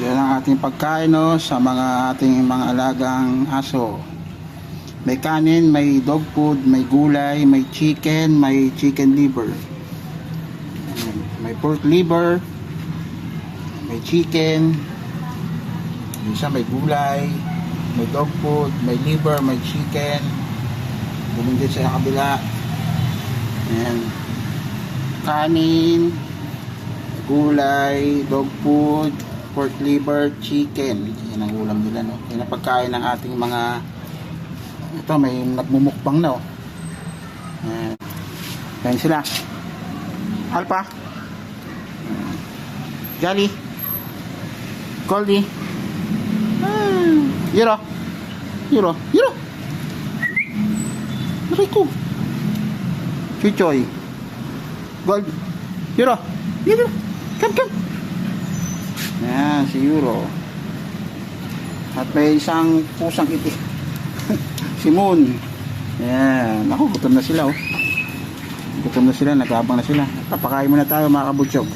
Yan ang ating pagkain, no, sa mga ating mga alagang aso. May kanin, may dog food, may gulay, may chicken liver. May pork liver, may chicken, isa may gulay, may dog food, may liver, may chicken. Ganun din sa kabila. Ayan. Kanin, gulay, dog food, pork liver, chicken. Yan ang ulam nila, no? Yan ang pagkain ng ating mga, ito may nagmumukbang na, oh. Yan sila. Alpha, Jolly, Goldie, Yuro, Rico, Chichoy, Gold, Yuro, come. Yan, si Euro. At may isang pusang itik. Si Moon. Yan. Ako, gutom na sila, oh. Gutom na sila, nagabang na sila. Papakain muna tayo, mga kabutsog.